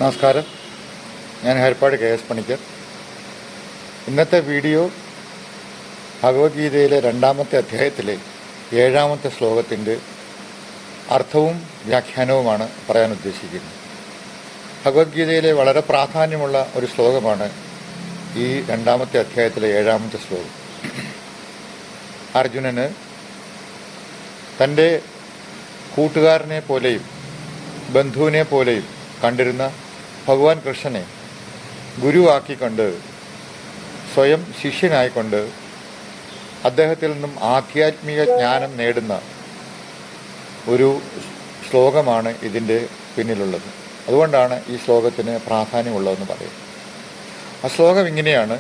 നമസ്കാരം. ഞാൻ Harippad K S Panicker. ഇന്നത്തെ വീഡിയോ ഭഗവത്ഗീതയിലെ 2-ാമത്തെ അധ്യായത്തിലെ 7-ാമത്തെ ശ്ലോകത്തിൻ്റെ അർത്ഥവും വ്യാഖ്യാനവുമാണ് പറയാൻ ഉദ്ദേശിക്കുന്നത്. ഭഗവത്ഗീതയിലെ വളരെ പ്രാധാന്യമുള്ള ഒരു ശ്ലോകമാണ് ഈ 2-ാമത്തെ അധ്യായത്തിലെ 7-ാമത്തെ ശ്ലോകം. അർജുനന് തൻ്റെ കൂട്ടുകാരനെ പോലെയും ബന്ധുവിനെ പോലെയും കണ്ടിരുന്ന ഭഗവാൻ കൃഷ്ണനെ ഗുരുവാക്കിക്കൊണ്ട് സ്വയം ശിഷ്യനായിക്കൊണ്ട് അദ്ദേഹത്തിൽ നിന്നും ആധ്യാത്മിക ജ്ഞാനം നേടുന്ന ഒരു ശ്ലോകമാണ് ഇതിൻ്റെ പിന്നിലുള്ളത്. അതുകൊണ്ടാണ് ഈ ശ്ലോകത്തിന് പ്രാധാന്യമുള്ളതെന്ന് പറയും. ആ ശ്ലോകം ഇങ്ങനെയാണ്: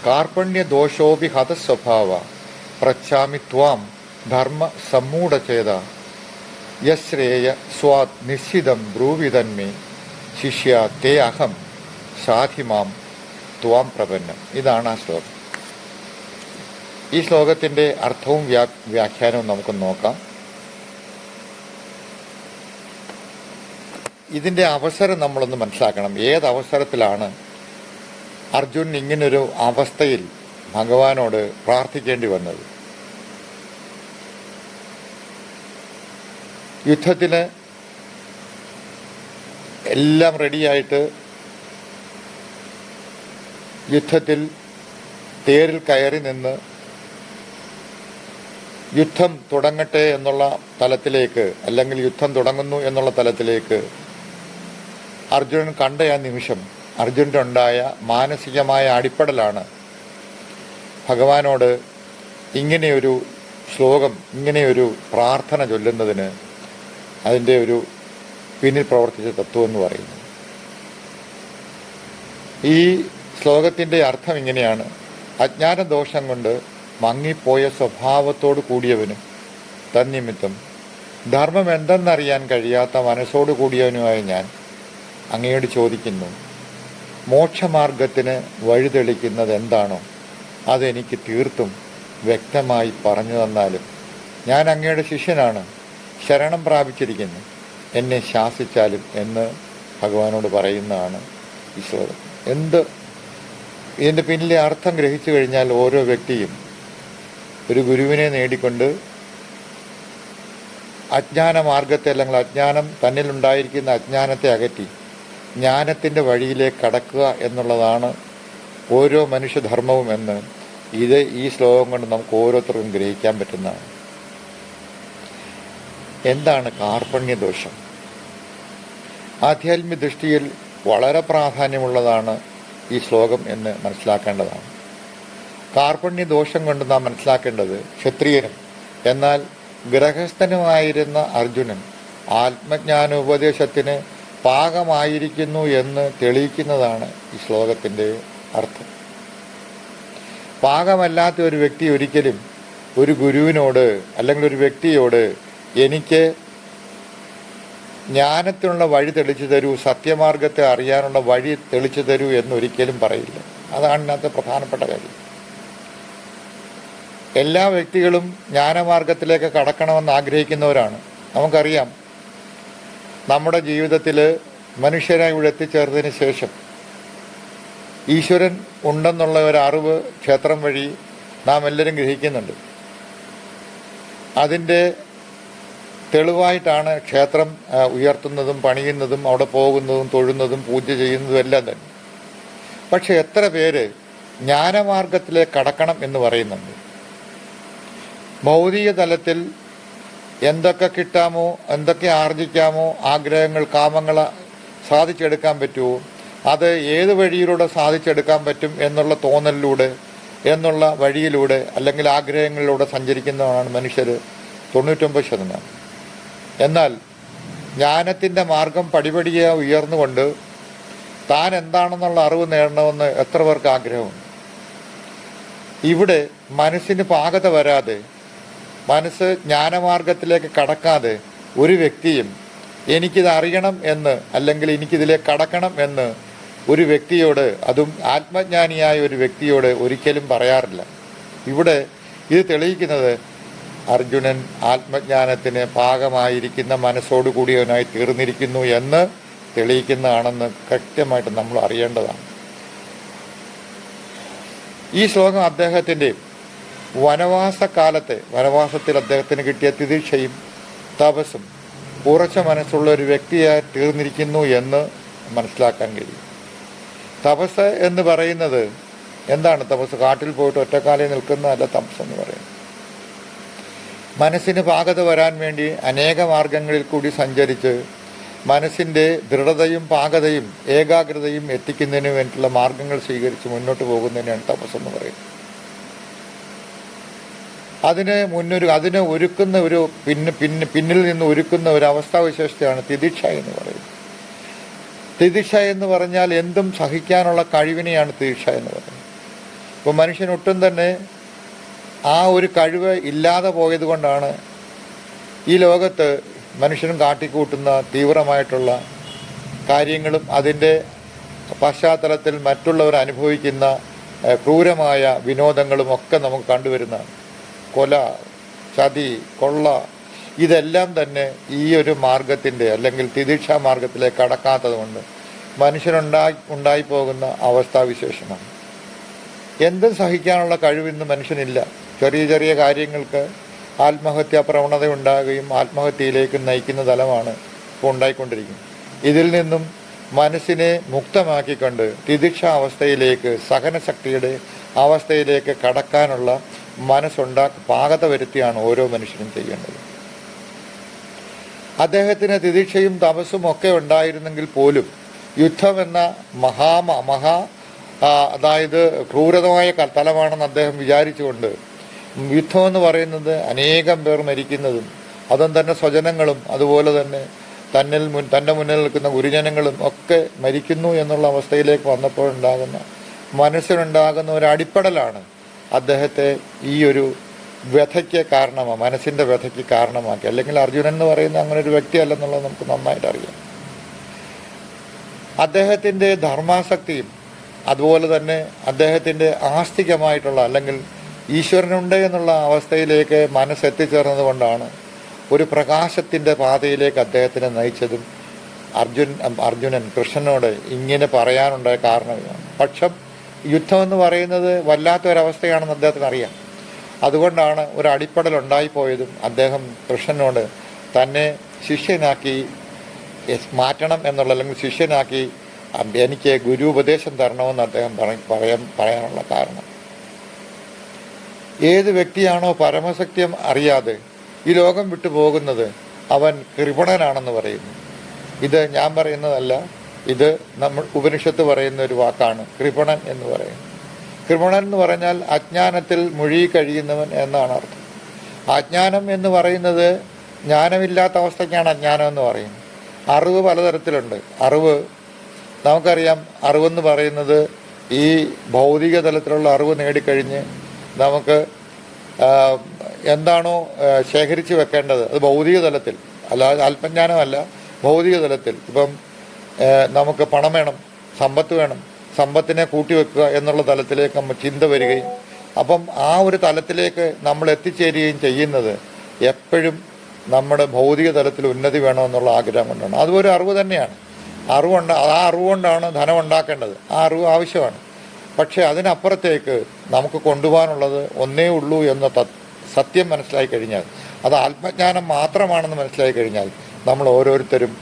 കാർപ്പണ്യ ദോഷോപി ഹതസ്വഭാവ പ്രച്ഛാമി ത്വാം ധർമ്മ സമ്മൂഢചേത യശ്രേയ സ്വാത് നിശ്ചിതം ബ്രൂവിതന്മേ ശിഷ്യ തേ അഹം സാധിമാം ത്വാം പ്രപന്നം. ഇതാണ് ആ ശ്ലോകം. ഈ ശ്ലോകത്തിൻ്റെ അർത്ഥവും വ്യാഖ്യാനവും നമുക്ക് നോക്കാം. ഇതിൻ്റെ അവസരം നമ്മളൊന്ന് മനസ്സിലാക്കണം. ഏതവസരത്തിലാണ് അർജുൻ ഇങ്ങനൊരു അവസ്ഥയിൽ ഭഗവാനോട് പ്രാർത്ഥിക്കേണ്ടി വന്നത്? യുദ്ധത്തിന് എല്ലാം റെഡിയായിട്ട് യുദ്ധത്തിൽ തേരിൽ കയറി നിന്ന് യുദ്ധം തുടങ്ങട്ടെ എന്നുള്ള തലത്തിലേക്ക്, അല്ലെങ്കിൽ യുദ്ധം തുടങ്ങുന്നു എന്നുള്ള തലത്തിലേക്ക് അർജുനൻ കണ്ട ആ നിമിഷം അർജുനൻ്റെ ഉണ്ടായ മാനസികമായ അടിപ്പടലാണ് ഭഗവാനോട് ഇങ്ങനെയൊരു ശ്ലോകം, ഇങ്ങനെയൊരു പ്രാർത്ഥന ചൊല്ലുന്നതിന് അതിൻ്റെ ഒരു പിന്നിൽ പ്രവർത്തിച്ച തത്വം എന്ന് പറയുന്നത്. ഈ ശ്ലോകത്തിൻ്റെ അർത്ഥം ഇങ്ങനെയാണ്: അജ്ഞാനദോഷം കൊണ്ട് മങ്ങിപ്പോയ സ്വഭാവത്തോടു കൂടിയവനും തന്നിമിത്തം ധർമ്മം എന്തെന്നറിയാൻ കഴിയാത്ത മനസ്സോടു കൂടിയവനുമായ ഞാൻ അങ്ങയോട് ചോദിക്കുന്നു, മോക്ഷമാർഗത്തിന് വഴിതെളിക്കുന്നത് എന്താണോ അതെനിക്ക് തീർത്തും വ്യക്തമായി പറഞ്ഞു തന്നാലും. ഞാൻ അങ്ങയുടെ ശിഷ്യനാണ്, ശരണം പ്രാപിച്ചിരിക്കുന്നു, എന്നെ ശാസിച്ചാലും എന്ന് ഭഗവാനോട് പറയുന്നതാണ് ഈ ശ്ലോകം. ഇതിൻ്റെ പിന്നിലെ അർത്ഥം ഗ്രഹിച്ചു കഴിഞ്ഞാൽ ഓരോ വ്യക്തിയും ഒരു ഗുരുവിനെ നേടിക്കൊണ്ട് അജ്ഞാന മാർഗത്തെ, അല്ലെങ്കിൽ അജ്ഞാനം തന്നിലുണ്ടായിരിക്കുന്ന അജ്ഞാനത്തെ അകറ്റി ജ്ഞാനത്തിൻ്റെ വഴിയിലേക്ക് കടക്കുക എന്നുള്ളതാണ് ഓരോ മനുഷ്യധർമ്മവും എന്ന് ഈ ശ്ലോകം കൊണ്ട് നമുക്ക് ഓരോരുത്തർക്കും ഗ്രഹിക്കാൻ പറ്റുന്നതാണ്. എന്താണ് കാർപ്പണ്യദോഷം? ആധ്യാത്മിക ദൃഷ്ടിയിൽ വളരെ പ്രാധാന്യമുള്ളതാണ് ഈ ശ്ലോകം എന്ന് മനസ്സിലാക്കേണ്ടതാണ്. കാർപ്പണ്യദോഷം കൊണ്ട് നാം മനസ്സിലാക്കേണ്ടത്, ക്ഷത്രിയനും എന്നാൽ ഗൃഹസ്ഥനുമായിരുന്ന അർജുനൻ ആത്മജ്ഞാനോപദേശത്തിന് പാകമായിരിക്കുന്നു എന്ന് തെളിയിക്കുന്നതാണ് ഈ ശ്ലോകത്തിൻ്റെ അർത്ഥം. പാകമല്ലാത്ത ഒരു വ്യക്തി ഒരിക്കലും ഒരു ഗുരുവിനോട് അല്ലെങ്കിൽ ഒരു വ്യക്തിയോട് എനിക്ക് ജ്ഞാനത്തിനുള്ള വഴി തെളിച്ചു തരൂ, സത്യമാർഗത്തെ അറിയാനുള്ള വഴി തെളിച്ചു തരൂ എന്നൊരിക്കലും പറയില്ല. അതാണ് ഇതിനകത്ത് പ്രധാനപ്പെട്ട കാര്യം. എല്ലാ വ്യക്തികളും ജ്ഞാനമാർഗത്തിലേക്ക് കടക്കണമെന്ന് ആഗ്രഹിക്കുന്നവരാണ്. നമുക്കറിയാം, നമ്മുടെ ജീവിതത്തിൽ മനുഷ്യരായി ഇവിടെ എത്തിച്ചേർന്നതിന് ശേഷം ഈശ്വരൻ ഉണ്ടെന്നുള്ള ഒരു അറിവ് ക്ഷേത്രം വഴി നാം എല്ലാവരും ഗ്രഹിക്കുന്നുണ്ട്. അതിൻ്റെ തെളിവായിട്ടാണ് ക്ഷേത്രം ഉയർത്തുന്നതും പണിയുന്നതും അവിടെ പോകുന്നതും തൊഴുന്നതും പൂജ ചെയ്യുന്നതും എല്ലാം തന്നെ. പക്ഷെ എത്ര പേര് ജ്ഞാനമാർഗത്തിലേക്ക് കടക്കണം എന്ന് പറയുന്നുണ്ട്? ഭൗതിക തലത്തിൽ എന്തൊക്കെ കിട്ടാമോ, എന്തൊക്കെ ആർജിക്കാമോ, ആഗ്രഹങ്ങൾ, കാമങ്ങൾ സാധിച്ചെടുക്കാൻ പറ്റുമോ, അത് ഏത് വഴിയിലൂടെ സാധിച്ചെടുക്കാൻ പറ്റും എന്നുള്ള തോന്നലിലൂടെ, എന്നുള്ള വഴിയിലൂടെ, അല്ലെങ്കിൽ ആഗ്രഹങ്ങളിലൂടെ സഞ്ചരിക്കുന്നതാണ് മനുഷ്യർ 99%. എന്നാൽ ജ്ഞാനത്തിൻ്റെ മാർഗം പടിപടിയെ ഉയർന്നുകൊണ്ട് താൻ എന്താണെന്നുള്ള അറിവ് നേടണമെന്ന് എത്ര പേർക്ക് ആഗ്രഹമുണ്ട്? ഇവിടെ മനസ്സിന് പാകത വരാതെ, മനസ്സ് ജ്ഞാനമാർഗത്തിലേക്ക് കടക്കാതെ ഒരു വ്യക്തിയും എനിക്കിത് അറിയണം എന്ന്, അല്ലെങ്കിൽ എനിക്കിതിലേക്ക് കടക്കണം എന്ന് ഒരു വ്യക്തിയോട്, അതും ആത്മജ്ഞാനിയായ ഒരു വ്യക്തിയോട് ഒരിക്കലും പറയാറില്ല. ഇവിടെ ഇത് തെളിയിക്കുന്നത് അർജുനൻ ആത്മജ്ഞാനത്തിന് പാകമായിരിക്കുന്ന മനസ്സോടുകൂടിയവനായി തീർന്നിരിക്കുന്നു എന്ന് തെളിയിക്കുന്നതാണെന്ന് കൃത്യമായിട്ട് നമ്മൾ അറിയേണ്ടതാണ്. ഈ ശ്ലോകം അദ്ദേഹത്തിൻ്റെ വനവാസത്തിൽ അദ്ദേഹത്തിന് കിട്ടിയ തിദീക്ഷയും തപസ്സും ഉറച്ച മനസ്സുള്ള ഒരു വ്യക്തിയായി തീർന്നിരിക്കുന്നു എന്ന് മനസ്സിലാക്കാൻ കഴിയും. തപസ് എന്ന് പറയുന്നത് എന്താണ്? തപസ് കാട്ടിൽ പോയിട്ട് ഒറ്റക്കാലിൽ നിൽക്കുന്നതല്ല തപസ് എന്ന് പറയുന്നത്. മനസ്സിന് പാകത വരാൻ വേണ്ടി അനേക മാർഗങ്ങളിൽ കൂടി സഞ്ചരിച്ച് മനസ്സിൻ്റെ ദൃഢതയും പാകതയും ഏകാഗ്രതയും എത്തിക്കുന്നതിന് വേണ്ടിയിട്ടുള്ള മാർഗങ്ങൾ സ്വീകരിച്ച് മുന്നോട്ട് പോകുന്നതിനാണ് തപസ് എന്ന് പറയുന്നത്. അതിനെ ഒരുക്കുന്ന ഒരു പിന്നിൽ നിന്ന് ഒരുക്കുന്ന ഒരു അവസ്ഥാവിശേഷതയാണ് തിദീക്ഷ എന്ന് പറയുന്നത്. തിദീക്ഷ എന്ന് പറഞ്ഞാൽ എന്തും സഹിക്കാനുള്ള കഴിവിനെയാണ് തിദീക്ഷ എന്ന് പറയുന്നത്. ഇപ്പോൾ മനുഷ്യനൊട്ടും തന്നെ ആ ഒരു കഴിവ് ഇല്ലാതെ പോയത് കൊണ്ടാണ് ഈ ലോകത്ത് മനുഷ്യനും കാട്ടിക്കൂട്ടുന്ന തീവ്രമായിട്ടുള്ള കാര്യങ്ങളും അതിൻ്റെ പശ്ചാത്തലത്തിൽ മറ്റുള്ളവർ അനുഭവിക്കുന്ന ക്രൂരമായ വിനോദങ്ങളും ഒക്കെ നമുക്ക് കണ്ടുവരുന്നതാണ്. കൊല, ചതി, കൊള്ള, ഇതെല്ലാം തന്നെ ഈ ഒരു മാർഗത്തിൻ്റെ അല്ലെങ്കിൽ തിദീക്ഷാ മാർഗത്തിലേക്ക് കടക്കാത്തത് കൊണ്ട് ഉണ്ടായിപ്പോകുന്ന അവസ്ഥാവിശേഷമാണ്. എന്തും സഹിക്കാനുള്ള കഴിവിന്ന് മനുഷ്യനില്ല. ചെറിയ ചെറിയ കാര്യങ്ങൾക്ക് ആത്മഹത്യാ പ്രവണത ഉണ്ടാകുകയും ആത്മഹത്യയിലേക്ക് നയിക്കുന്ന തലമാണ് ഇപ്പോൾ ഉണ്ടായിക്കൊണ്ടിരിക്കുന്നത്. ഇതിൽ നിന്നും മനസ്സിനെ മുക്തമാക്കിക്കൊണ്ട് തിദീക്ഷാ അവസ്ഥയിലേക്ക്, സഹനശക്തിയുടെ അവസ്ഥയിലേക്ക് കടക്കാനുള്ള പാകത വരുത്തിയാണ് ഓരോ മനുഷ്യനും ചെയ്യേണ്ടത്. അദ്ദേഹത്തിന് തിദീക്ഷയും തപസ്സും ഒക്കെ ഉണ്ടായിരുന്നെങ്കിൽ പോലും യുദ്ധം എന്ന അതായത് ക്രൂരമായ തലമാണെന്ന് അദ്ദേഹം വിചാരിച്ചുകൊണ്ട് യുദ്ധമെന്ന് പറയുന്നത് അനേകം പേർ മരിക്കുന്നതും അതും തന്നെ സ്വജനങ്ങളും അതുപോലെ തന്നെ തൻ്റെ മുന്നിൽ നിൽക്കുന്ന ഗുരുജനങ്ങളും ഒക്കെ മരിക്കുന്നു എന്നുള്ള അവസ്ഥയിലേക്ക് വന്നപ്പോഴുണ്ടാകുന്ന മനസ്സിനുണ്ടാകുന്ന ഒരു അടിപ്പടലാണ് അദ്ദേഹത്തെ ഈ ഒരു വ്യഥയ്ക്ക് കാരണമാണ്, മനസ്സിൻ്റെ വ്യഥയ്ക്ക് കാരണമാക്കി. അല്ലെങ്കിൽ അർജുനൻ എന്ന് പറയുന്ന അങ്ങനെ ഒരു വ്യക്തിയല്ലെന്നുള്ളത് നമുക്ക് നന്നായിട്ട് അറിയാം. അദ്ദേഹത്തിൻ്റെ ധർമാസക്തിയും അതുപോലെ തന്നെ അദ്ദേഹത്തിൻ്റെ ആസ്തികമായിട്ടുള്ള അല്ലെങ്കിൽ ഈശ്വരനുണ്ട് എന്നുള്ള അവസ്ഥയിലേക്ക് മനസ്സെത്തിച്ചേർന്നത് കൊണ്ടാണ് ഒരു പ്രകാശത്തിൻ്റെ പാതയിലേക്ക് അദ്ദേഹത്തിനെ നയിച്ചതും അർജുനൻ കൃഷ്ണനോട് ഇങ്ങനെ പറയാനുണ്ടായ കാരണമാണ്. പക്ഷം യുദ്ധമെന്ന് പറയുന്നത് വല്ലാത്തൊരവസ്ഥയാണെന്ന് അദ്ദേഹത്തിന് അറിയാം. അതുകൊണ്ടാണ് ഒരു അടിപ്പടൽ ഉണ്ടായിപ്പോയതും അദ്ദേഹം കൃഷ്ണനോട് തന്നെ ശിഷ്യനാക്കി മാറ്റണം എന്നുള്ള അല്ലെങ്കിൽ ശിഷ്യനാക്കി എനിക്ക് ഗുരു ഉപദേശം തരണമെന്ന് അദ്ദേഹം പറയാനുള്ള കാരണം. ഏത് വ്യക്തിയാണോ പരമസത്യം അറിയാതെ ഈ ലോകം വിട്ടു പോകുന്നത് അവൻ കൃപണനാണെന്ന് പറയുന്നു. ഇത് ഞാൻ പറയുന്നതല്ല, ഇത് നമ്മൾ ഉപനിഷത്ത് പറയുന്ന ഒരു വാക്കാണ് കൃപണൻ എന്ന് പറയുന്നത്. കൃപണൻ എന്ന് പറഞ്ഞാൽ അജ്ഞാനത്തിൽ മുഴുകി കഴിയുന്നവൻ എന്നാണ് അർത്ഥം. അജ്ഞാനം എന്ന് പറയുന്നത് ജ്ഞാനമില്ലാത്ത അവസ്ഥയ്ക്കാണ് അജ്ഞാനം എന്ന് പറയുന്നത്. അറിവ് പലതരത്തിലുണ്ട്. നമുക്കറിയാം, അറിവെന്ന് പറയുന്നത് ഈ ഭൗതിക തലത്തിലുള്ള അറിവ് നേടിക്കഴിഞ്ഞ് നമുക്ക് എന്താണോ ശേഖരിച്ച് വെക്കേണ്ടത് അത് ഭൗതിക തലത്തിൽ, അല്ലാതെ ആത്മജ്ഞാനമല്ല, ഭൗതിക തലത്തിൽ. ഇപ്പം നമുക്ക് പണം വേണം, സമ്പത്ത് വേണം, സമ്പത്തിനെ കൂട്ടിവെക്കുക എന്നുള്ള തലത്തിലേക്ക് നമ്മൾ ചിന്ത വരികയും അപ്പം ആ ഒരു തലത്തിലേക്ക് നമ്മൾ എത്തിച്ചേരുകയും ചെയ്യുന്നത് എപ്പോഴും നമ്മുടെ ഭൗതിക തലത്തിൽ ഉന്നതി വേണമെന്നുള്ള ആഗ്രഹം കൊണ്ടാണ്. അതൊരു അറിവ് തന്നെയാണ്. ആ അറിവ് കൊണ്ടാണ് ധനം ഉണ്ടാക്കേണ്ടത്. ആ അറിവ് ആവശ്യമാണ്. പക്ഷേ അതിനപ്പുറത്തേക്ക് നമുക്ക് കൊണ്ടുപോകാനുള്ളത് ഒന്നേ ഉള്ളൂ എന്ന സത്യം മനസ്സിലായി കഴിഞ്ഞാൽ, അത് ആത്മജ്ഞാനം മാത്രമാണെന്ന് മനസ്സിലായി കഴിഞ്ഞാൽ നമ്മൾ ഓരോരുത്തരും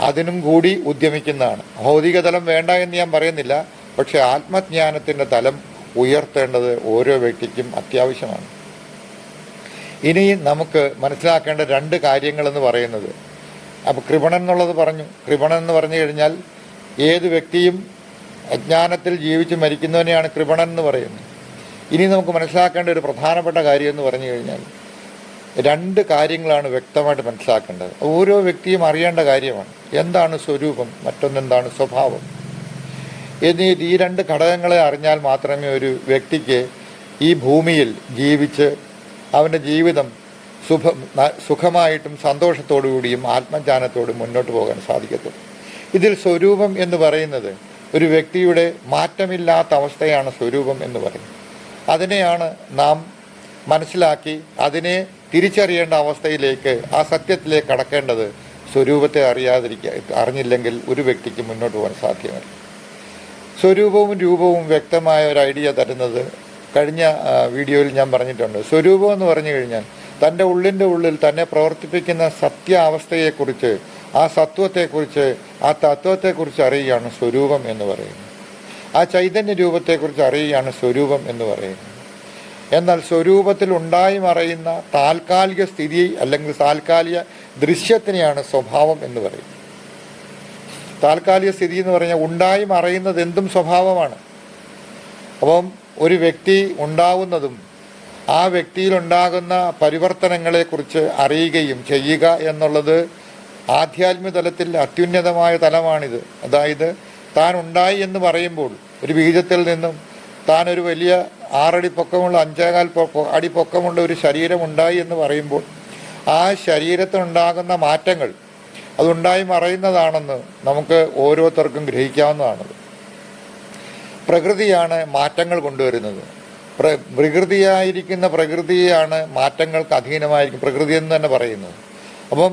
അതിനും കൂടി ഉദ്യമിക്കുന്നതാണ്. ഭൗതിക തലം വേണ്ട എന്ന് ഞാൻ പറയുന്നില്ല, പക്ഷേ ആത്മജ്ഞാനത്തിൻ്റെ തലം ഉയർത്തേണ്ടത് ഓരോ വ്യക്തിക്കും അത്യാവശ്യമാണ്. ഇനി നമുക്ക് മനസ്സിലാക്കേണ്ട രണ്ട് കാര്യങ്ങളെന്ന് പറയുന്നത്, അപ്പോൾ കൃപണൻ എന്നുള്ളത് പറഞ്ഞു. കൃപണൻ എന്ന് പറഞ്ഞു കഴിഞ്ഞാൽ ഏത് വ്യക്തിയും അജ്ഞാനത്തിൽ ജീവിച്ച് മരിക്കുന്നവനെയാണ് കൃപണൻ എന്ന് പറയുന്നത്. ഇനി നമുക്ക് മനസ്സിലാക്കേണ്ട ഒരു പ്രധാനപ്പെട്ട കാര്യം എന്ന് പറഞ്ഞു കഴിഞ്ഞാൽ രണ്ട് കാര്യങ്ങളാണ് വ്യക്തമായിട്ട് മനസ്സിലാക്കേണ്ടത്. ഓരോ വ്യക്തിയും അറിയേണ്ട കാര്യമാണ്. എന്താണ് സ്വരൂപം, മറ്റൊന്നെന്താണ് സ്വഭാവം എന്നീ ഈ രണ്ട് ഘടകങ്ങളെ അറിഞ്ഞാൽ മാത്രമേ ഒരു വ്യക്തിക്ക് ഈ ഭൂമിയിൽ ജീവിച്ച് അവൻ്റെ ജീവിതം സുഖമായിട്ടും സന്തോഷത്തോടുകൂടിയും ആത്മജ്ഞാനത്തോടും മുന്നോട്ട് പോകാൻ സാധിക്കത്തുള്ളൂ. ഇതിൽ സ്വരൂപം എന്ന് പറയുന്നത് ഒരു വ്യക്തിയുടെ മാറ്റമില്ലാത്ത അവസ്ഥയാണ് സ്വരൂപം എന്ന് പറയുന്നത്. അതിനെയാണ് നാം മനസ്സിലാക്കി അതിനെ തിരിച്ചറിയേണ്ട അവസ്ഥയിലേക്ക്, ആ സത്യത്തിലേക്ക് കടക്കേണ്ടത് സ്വരൂപത്തെ അറിഞ്ഞില്ലെങ്കിൽ ഒരു വ്യക്തിക്ക് മുന്നോട്ട് പോകാൻ സാധ്യമല്ല. സ്വരൂപവും രൂപവും വ്യക്തമായ ഒരു ഐഡിയ തരുന്നത് കഴിഞ്ഞ വീഡിയോയിൽ ഞാൻ പറഞ്ഞിട്ടുണ്ട്. സ്വരൂപം എന്ന് പറഞ്ഞു കഴിഞ്ഞാൽ തൻ്റെ ഉള്ളിൻ്റെ ഉള്ളിൽ തന്നെ പ്രവർത്തിപ്പിക്കുന്ന സത്യാവസ്ഥയെക്കുറിച്ച്, ആ സത്വത്തെക്കുറിച്ച്, ആ തത്വത്തെക്കുറിച്ച് അറിയുകയാണ് സ്വരൂപം എന്ന് പറയുന്നത്. ആ ചൈതന്യ രൂപത്തെക്കുറിച്ച് അറിയുകയാണ് സ്വരൂപം എന്ന് പറയുന്നത്. എന്നാൽ സ്വരൂപത്തിൽ ഉണ്ടായി മറയുന്ന താൽക്കാലിക സ്ഥിതി അല്ലെങ്കിൽ താൽക്കാലിക ദൃശ്യത്തിനെയാണ് സ്വഭാവം എന്ന് പറയുന്നത്. താൽക്കാലിക സ്ഥിതി എന്ന് പറഞ്ഞാൽ ഉണ്ടായി മറയുന്നത് എന്തും സ്വഭാവമാണ്. അപ്പം ഒരു വ്യക്തി ഉണ്ടാവുന്നതും ആ വ്യക്തിയിലുണ്ടാകുന്ന പരിവർത്തനങ്ങളെക്കുറിച്ച് അറിയുകയും ചെയ്യുക എന്നുള്ളത് ആധ്യാത്മിക തലത്തിൽ അത്യുന്നതമായ തലമാണിത്. അതായത് താൻ ഉണ്ടായി എന്ന് പറയുമ്പോൾ ഒരു ബീജത്തിൽ നിന്നും താൻ ഒരു വലിയ 6 അടി പൊക്കമുള്ള 5.25 അടി പൊക്കമുള്ള ഒരു ശരീരം ഉണ്ടായി എന്ന് പറയുമ്പോൾ ആ ശരീരത്തിനുണ്ടാകുന്ന മാറ്റങ്ങൾ അതുണ്ടായി മറയുന്നതാണെന്ന് നമുക്ക് ഓരോരുത്തർക്കും ഗ്രഹിക്കാവുന്നതാണത്. പ്രകൃതിയാണ് മാറ്റങ്ങൾ കൊണ്ടുവരുന്നത്. വികൃതിയായിരിക്കുന്ന പ്രകൃതിയാണ് മാറ്റങ്ങൾക്ക് അധീനമായിരിക്കും പ്രകൃതി എന്ന് തന്നെ പറയുന്നത്. അപ്പം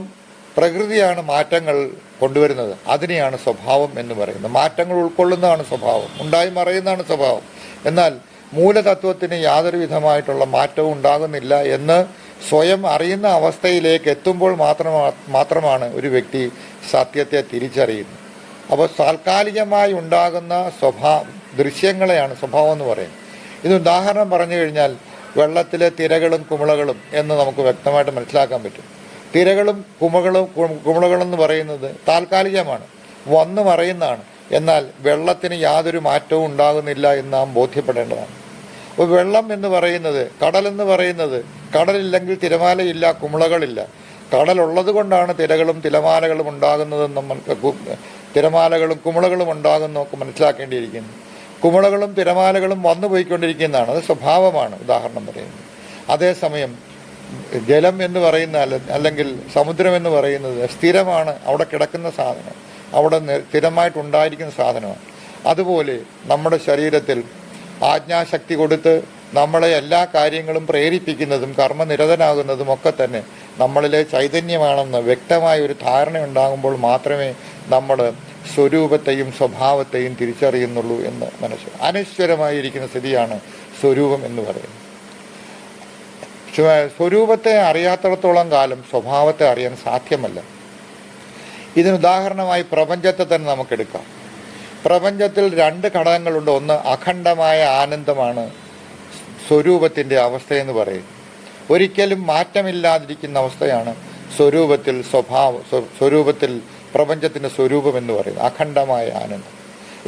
പ്രകൃതിയാണ് മാറ്റങ്ങൾ കൊണ്ടുവരുന്നത്. അതിനെയാണ് സ്വഭാവം എന്ന് പറയുന്നത്. മാറ്റങ്ങൾ ഉൾക്കൊള്ളുന്നതാണ് സ്വഭാവം, ഉണ്ടായി മറയുന്നതാണ് സ്വഭാവം. എന്നാൽ മൂലതത്വത്തിന് യാതൊരു വിധമായിട്ടുള്ള മാറ്റവും ഉണ്ടാകുന്നില്ല എന്ന് സ്വയം അറിയുന്ന അവസ്ഥയിലേക്ക് എത്തുമ്പോൾ മാത്രമാണ് ഒരു വ്യക്തി സത്യത്തെ തിരിച്ചറിയുന്നത്. അപ്പോൾ താൽക്കാലികമായി ഉണ്ടാകുന്ന ദൃശ്യങ്ങളെയാണ് സ്വഭാവം എന്ന് പറയുന്നത്. ഇത് ഉദാഹരണം പറഞ്ഞു കഴിഞ്ഞാൽ വെള്ളത്തിലെ തിരകളും കുമിളകളും എന്ന് നമുക്ക് വ്യക്തമായിട്ട് മനസ്സിലാക്കാൻ പറ്റും. തിരകളും കുമിളകളും എന്ന് പറയുന്നത് താൽക്കാലികമാണ്, വന്നു മറയുന്നതാണ്. എന്നാൽ വെള്ളത്തിന് യാതൊരു മാറ്റവും ഉണ്ടാകുന്നില്ല എന്ന് നാം ബോധ്യപ്പെടേണ്ടതാണ്. അപ്പോൾ വെള്ളം എന്ന് പറയുന്നത്, കടലെന്ന് പറയുന്നത്, കടലില്ലെങ്കിൽ തിരമാലയില്ല, കുമിളകളില്ല. കടലുള്ളത് കൊണ്ടാണ് തിരകളും തിരമാലകളും ഉണ്ടാകുന്നതെന്ന് തിരമാലകളും കുമിളകളും ഉണ്ടാകുന്നതൊക്കെ മനസ്സിലാക്കേണ്ടിയിരിക്കുന്നു. കുമിളകളും തിരമാലകളും വന്നു പോയിക്കൊണ്ടിരിക്കുന്നതാണ്, അത് സ്വഭാവമാണ് ഉദാഹരണം പറയുന്നത്. അതേസമയം ജലം എന്ന് പറയുന്ന അല്ലെങ്കിൽ സമുദ്രം എന്ന് പറയുന്നത് സ്ഥിരമാണ്, അവിടെ കിടക്കുന്ന സാധനം, അവിടെ സ്ഥിരമായിട്ടുണ്ടായിരിക്കുന്ന സാധനമാണ്. അതുപോലെ നമ്മുടെ ശരീരത്തിൽ ആജ്ഞാശക്തി കൊടുത്ത് നമ്മളെ എല്ലാ കാര്യങ്ങളും പ്രേരിപ്പിക്കുന്നതും കർമ്മനിരതനാകുന്നതും ഒക്കെ തന്നെ നമ്മളിലെ ചൈതന്യമാണെന്ന് വ്യക്തമായ ഒരു ധാരണ ഉണ്ടാകുമ്പോൾ മാത്രമേ നമ്മൾ സ്വരൂപത്തെയും സ്വഭാവത്തെയും തിരിച്ചറിയുന്നുള്ളൂ എന്ന് മനസ്സിലാക്കും. അനശ്വരമായിരിക്കുന്ന സ്ഥിതിയാണ് സ്വരൂപം എന്ന് പറയുന്നത്. സ്വരൂപത്തെ അറിയാത്തിടത്തോളം കാലം സ്വഭാവത്തെ അറിയാൻ സാധ്യമല്ല. ഇതിന് ഉദാഹരണമായി പ്രപഞ്ചത്തെ തന്നെ നമുക്കെടുക്കാം. പ്രപഞ്ചത്തിൽ 2 ഘടകങ്ങളുണ്ട്. ഒന്ന് അഖണ്ഡമായ ആനന്ദമാണ് സ്വരൂപത്തിൻ്റെ അവസ്ഥയെന്ന് പറയുന്നത്. ഒരിക്കലും മാറ്റമില്ലാതിരിക്കുന്ന അവസ്ഥയാണ് സ്വരൂപത്തിൽ പ്രപഞ്ചത്തിൻ്റെ സ്വരൂപം എന്ന് പറയുന്നത്, അഖണ്ഡമായ ആനന്ദം.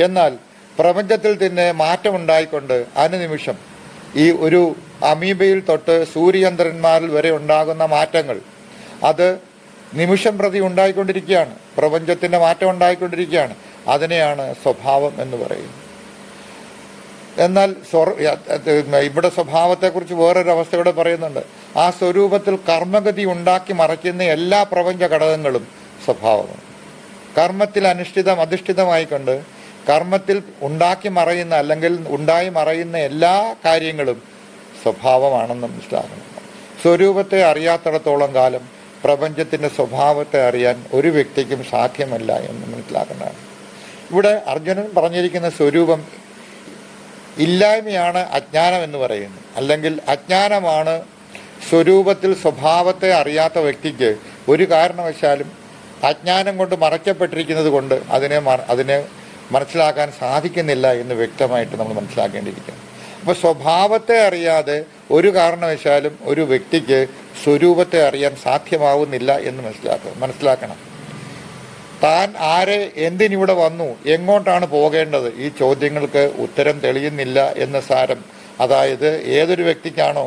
എന്നാൽ പ്രപഞ്ചത്തിൽ തന്നെ മാറ്റമുണ്ടായിക്കൊണ്ട് അനുനിമിഷം ഈ ഒരു അമീബയിൽ തൊട്ട് സൂര്യചന്ദ്രന്മാരിൽ വരെ ഉണ്ടാകുന്ന മാറ്റങ്ങൾ അത് നിമിഷം പ്രതി ഉണ്ടായിക്കൊണ്ടിരിക്കുകയാണ്. പ്രപഞ്ചത്തിൻ്റെ മാറ്റം ഉണ്ടായിക്കൊണ്ടിരിക്കുകയാണ്. അതിനെയാണ് സ്വഭാവം എന്ന് പറയുന്നത്. എന്നാൽ ഇവിടെ സ്വഭാവത്തെക്കുറിച്ച് വേറൊരു അവസ്ഥ ഇവിടെ പറയുന്നുണ്ട്. ആ സ്വരൂപത്തിൽ കർമ്മഗതി ഉണ്ടാക്കി മറയ്ക്കുന്ന എല്ലാ പ്രപഞ്ച ഘടകങ്ങളും സ്വഭാവമാണ്. കർമ്മത്തിൽ അധിഷ്ഠിതമായിക്കൊണ്ട് കർമ്മത്തിൽ ഉണ്ടാക്കി മറയുന്ന അല്ലെങ്കിൽ ഉണ്ടായി മറയുന്ന എല്ലാ കാര്യങ്ങളും സ്വഭാവമാണെന്ന് മനസ്സിലാക്കണം. സ്വരൂപത്തെ അറിയാത്തിടത്തോളം കാലം പ്രപഞ്ചത്തിൻ്റെ സ്വഭാവത്തെ അറിയാൻ ഒരു വ്യക്തിക്കും സാധ്യമല്ല എന്ന് മനസ്സിലാക്കുന്നതാണ്. ഇവിടെ അർജുനൻ പറഞ്ഞിരിക്കുന്ന സ്വരൂപം ഇല്ലായ്മയാണ് അജ്ഞാനം എന്ന് പറയുന്നത്. അല്ലെങ്കിൽ അജ്ഞാനമാണ് സ്വരൂപത്തിൽ സ്വഭാവത്തെ അറിയാത്ത വ്യക്തിക്ക് ഒരു കാരണവശാലും അജ്ഞാനം കൊണ്ട് മറയ്ക്കപ്പെട്ടിരിക്കുന്നത് കൊണ്ട് അതിനെ മനസ്സിലാക്കാൻ സാധിക്കുന്നില്ല എന്ന് വ്യക്തമായിട്ട് നമ്മൾ മനസ്സിലാക്കേണ്ടിയിരിക്കുന്നു. അപ്പോൾ സ്വഭാവത്തെ അറിയാതെ ഒരു കാരണവശാലും ഒരു വ്യക്തിക്ക് സ്വരൂപത്തെ അറിയാൻ സാധ്യമാവുന്നില്ല എന്ന് മനസ്സിലാക്കണം. താൻ ആരെ എന്തിനിവിടെ വന്നു, എങ്ങോട്ടാണ് പോകേണ്ടത്, ഈ ചോദ്യങ്ങൾക്ക് ഉത്തരം തെളിയുന്നില്ല എന്ന് സാരം. അതായത് ഏതൊരു വ്യക്തിക്കാണോ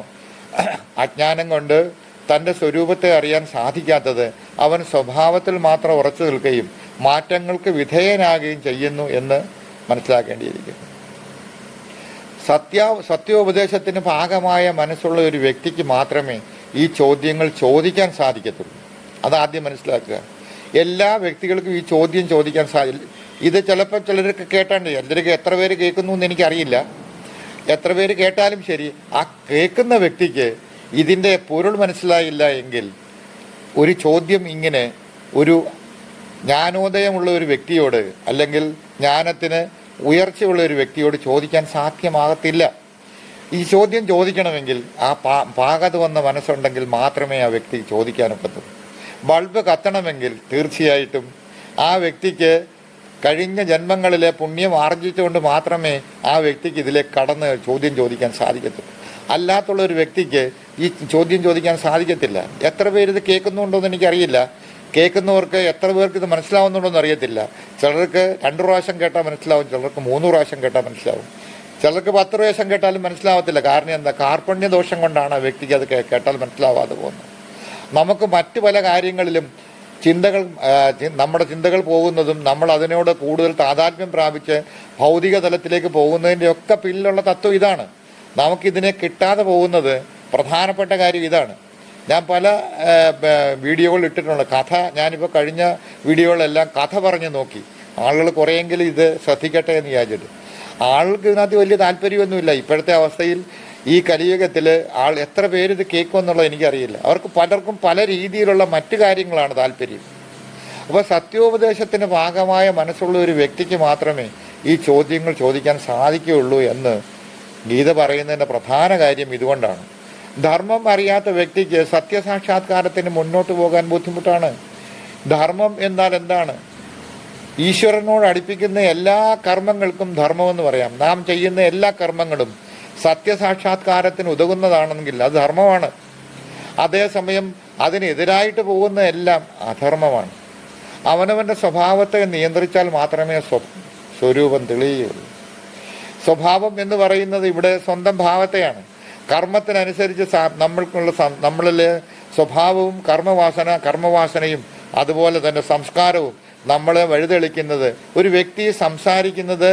അജ്ഞാനം കൊണ്ട് തൻ്റെ സ്വരൂപത്തെ അറിയാൻ സാധിക്കാത്തത്, അവൻ സ്വഭാവത്തിൽ മാത്രം ഉറച്ചു നിൽക്കുകയും മാറ്റങ്ങൾക്ക് വിധേയനാകുകയും ചെയ്യുന്നു എന്ന് മനസ്സിലാക്കേണ്ടിയിരിക്കുന്നു. സത്യോപദേശത്തിന് ഭാഗമായ മനസ്സുള്ള ഒരു വ്യക്തിക്ക് മാത്രമേ ഈ ചോദ്യങ്ങൾ ചോദിക്കാൻ സാധിക്കത്തുള്ളൂ. അതാദ്യം മനസ്സിലാക്കുക. എല്ലാ വ്യക്തികൾക്കും ഈ ചോദ്യം ചോദിക്കാൻ സാധിക്കില്ല. ഇത് ചിലപ്പോൾ ചിലരൊക്കെ കേട്ടാണ്ട്, ചിലർക്ക് എത്ര പേര് കേൾക്കുന്നു എന്ന് എനിക്കറിയില്ല. എത്ര പേര് കേട്ടാലും ശരി, ആ കേൾക്കുന്ന വ്യക്തിക്ക് ഇതിൻ്റെ പൊരുൾ മനസ്സിലായില്ല എങ്കിൽ ഒരു ചോദ്യം ഇങ്ങനെ ഒരു ജ്ഞാനോദയമുള്ള ഒരു വ്യക്തിയോട്, അല്ലെങ്കിൽ ജ്ഞാനത്തിന് ഉയർച്ചയുള്ള ഒരു വ്യക്തിയോട് ചോദിക്കാൻ സാധ്യമാകത്തില്ല. ഈ ചോദ്യം ചോദിക്കണമെങ്കിൽ ആ പാകത വന്ന മനസ്സുണ്ടെങ്കിൽ മാത്രമേ ആ വ്യക്തി ചോദിക്കാനൊക്കത്തുള്ളൂ. ബൾബ് കത്തണമെങ്കിൽ തീർച്ചയായിട്ടും ആ വ്യക്തിക്ക് കഴിഞ്ഞ ജന്മങ്ങളിലെ പുണ്യം ആർജിച്ചുകൊണ്ട് മാത്രമേ ആ വ്യക്തിക്ക് ഇതിലേക്ക് കടന്ന് ചോദ്യം ചോദിക്കാൻ സാധിക്കത്തുള്ളൂ. അല്ലാത്തുള്ള ഒരു വ്യക്തിക്ക് ഈ ചോദ്യം ചോദിക്കാൻ സാധിക്കത്തില്ല. എത്ര പേര് ഇത് കേൾക്കുന്നുണ്ടോ എന്ന് എനിക്കറിയില്ല. കേൾക്കുന്നവർക്ക് എത്ര പേർക്ക് ഇത് മനസ്സിലാവുന്നുണ്ടോ എന്ന് അറിയത്തില്ല. ചിലർക്ക് 2 പ്രാവശ്യം കേട്ടാൽ മനസ്സിലാവും, ചിലർക്ക് 3 പ്രാവശ്യം കേട്ടാൽ മനസ്സിലാവും, ചിലർക്ക് 10 പ്രാവശ്യം കേട്ടാലും മനസ്സിലാവത്തില്ല. കാരണം എന്താ? കാർപ്പണ്യ ദോഷം കൊണ്ടാണ് ആ വ്യക്തിക്ക് അത് കേട്ടാൽ മനസ്സിലാവാതെ പോകുന്നത്. നമുക്ക് മറ്റു പല കാര്യങ്ങളിലും നമ്മുടെ ചിന്തകൾ പോകുന്നതും നമ്മൾ അതിനോട് കൂടുതൽ താതാത്മ്യം പ്രാപിച്ച് ഭൗതിക തലത്തിലേക്ക് പോകുന്നതിൻ്റെ ഒക്കെ പിന്നിലുള്ള തത്വം ഇതാണ്. നമുക്കിതിനെ കിട്ടാതെ പോകുന്നത് പ്രധാനപ്പെട്ട കാര്യം ഇതാണ്. ഞാൻ പല വീഡിയോകൾ ഇട്ടിട്ടുണ്ട്. കഥ ഞാനിപ്പോൾ കഴിഞ്ഞ വീഡിയോകളെല്ലാം കഥ പറഞ്ഞ് നോക്കി. ആളുകൾ കുറേയെങ്കിലും ഇത് ശ്രദ്ധിക്കട്ടെ എന്ന് വിചാരിച്ചിട്ട്. ആൾക്ക് ഇതിനകത്ത് വലിയ താല്പര്യമൊന്നുമില്ല. ഇപ്പോഴത്തെ അവസ്ഥയിൽ ഈ കലിയുഗത്തിൽ എത്ര പേര് ഇത് കേൾക്കുമെന്നുള്ളത് എനിക്കറിയില്ല. അവർക്ക് പലർക്കും പല രീതിയിലുള്ള മറ്റു കാര്യങ്ങളാണ് താല്പര്യം. അപ്പോൾ സത്യോപദേശത്തിന് ഭാഗമായ മനസ്സുള്ള ഒരു വ്യക്തിക്ക് മാത്രമേ ഈ ചോദ്യങ്ങൾ ചോദിക്കാൻ സാധിക്കുകയുള്ളൂ എന്ന് ഗീത പറയുന്നതിൻ്റെ പ്രധാന കാര്യം ഇതുകൊണ്ടാണ്. ധർമ്മം അറിയാത്ത വ്യക്തിക്ക് സത്യസാക്ഷാത്കാരത്തിന് മുന്നോട്ട് പോകാൻ ബുദ്ധിമുട്ടാണ്. ധർമ്മം എന്നാൽ എന്താണ്? ഈശ്വരനോട് അടുപ്പിക്കുന്ന എല്ലാ കർമ്മങ്ങൾക്കും ധർമ്മമെന്ന് പറയാം. നാം ചെയ്യുന്ന എല്ലാ കർമ്മങ്ങളും സത്യസാക്ഷാത്കാരത്തിന് ഉതകുന്നതാണെങ്കിൽ അത് ധർമ്മമാണ്. അതേസമയം അതിനെതിരായിട്ട് പോകുന്ന എല്ലാം അധർമ്മമാണ്. അവനവൻ്റെ സ്വഭാവത്തെ നിയന്ത്രിച്ചാൽ മാത്രമേ സ്വരൂപം തെളിയുകയുള്ളൂ. സ്വഭാവം എന്ന് പറയുന്നത് ഇവിടെ സ്വന്തം ഭാവത്തെയാണ്. കർമ്മത്തിനനുസരിച്ച് നമ്മളിലെ സ്വഭാവവും കർമ്മവാസനയും അതുപോലെ തന്നെ സംസ്കാരവും നമ്മളെ വഴിതെളിക്കുന്നത്. ഒരു വ്യക്തി സംസാരിക്കുന്നത്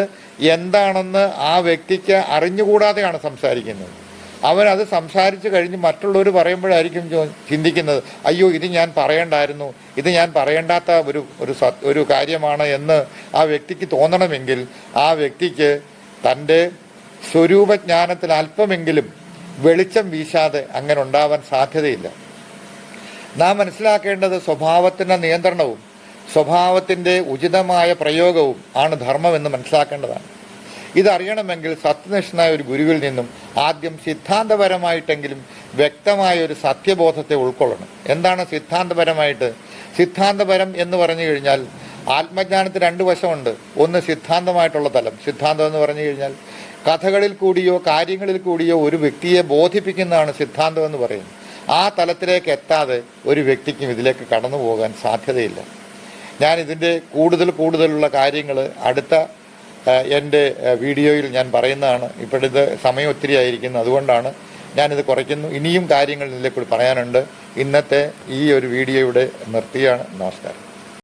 എന്താണെന്ന് ആ വ്യക്തിക്ക് അറിഞ്ഞുകൂടാതെയാണ് സംസാരിക്കുന്നത്. അവനത് സംസാരിച്ച് കഴിഞ്ഞ് മറ്റുള്ളവർ പറയുമ്പോഴായിരിക്കും ചിന്തിക്കുന്നത്, അയ്യോ ഇത് ഞാൻ പറയണ്ടായിരുന്നു, ഇത് ഞാൻ പറയേണ്ടാത്ത ഒരു കാര്യമാണ് എന്ന് ആ വ്യക്തിക്ക് തോന്നണമെങ്കിൽ ആ വ്യക്തിക്ക് തൻ്റെ സ്വരൂപജ്ഞാനത്തിൽ അല്പമെങ്കിലും വെളിച്ചം വീശാതെ അങ്ങനെ ഉണ്ടാവാൻ സാധ്യതയില്ല. നാം മനസ്സിലാക്കേണ്ടത് സ്വഭാവത്തിൻ്റെ നിയന്ത്രണവും സ്വഭാവത്തിൻ്റെ ഉചിതമായ പ്രയോഗവും ആണ് ധർമ്മമെന്ന് മനസ്സിലാക്കേണ്ടതാണ്. ഇതറിയണമെങ്കിൽ സത്യനിഷ്ഠനായ ഒരു ഗുരുവിൽ നിന്നും ആദ്യം സിദ്ധാന്തപരമായിട്ടെങ്കിലും വ്യക്തമായ ഒരു സത്യബോധത്തെ ഉൾക്കൊള്ളണം. എന്താണ് സിദ്ധാന്തപരമായിട്ട്? സിദ്ധാന്തപരം എന്ന് പറഞ്ഞു കഴിഞ്ഞാൽ ആത്മജ്ഞാനത്തിന് 2 വശമുണ്ട്. ഒന്ന് സിദ്ധാന്തമായിട്ടുള്ള തലം. സിദ്ധാന്തം എന്ന് പറഞ്ഞു കഴിഞ്ഞാൽ കഥകളിൽ കൂടിയോ കാര്യങ്ങളിൽ കൂടിയോ ഒരു വ്യക്തിയെ ബോധിപ്പിക്കുന്നതാണ് സിദ്ധാന്തം എന്ന് പറയുന്നത്. ആ തലത്തിലേക്ക് എത്താതെ ഒരു വ്യക്തിക്കും ഇതിലേക്ക് കടന്നു പോകാൻ സാധ്യതയില്ല. ഞാൻ ഇതിൻ്റെ കൂടുതലുള്ള കാര്യങ്ങൾ അടുത്ത എൻ്റെ വീഡിയോയിൽ ഞാൻ പറയുന്നതാണ്. ഇപ്പോഴിത് സമയം ഒത്തിരി ആയിരിക്കുന്നു, അതുകൊണ്ടാണ് ഞാനിത് കുറയ്ക്കുന്നു. ഇനിയും കാര്യങ്ങൾ ഇതിലേക്കൂടി പറയാനുണ്ട്. ഇന്നത്തെ ഈ ഒരു വീഡിയോ ഇവിടെ നിർത്തുകയാണ്. നമസ്കാരം.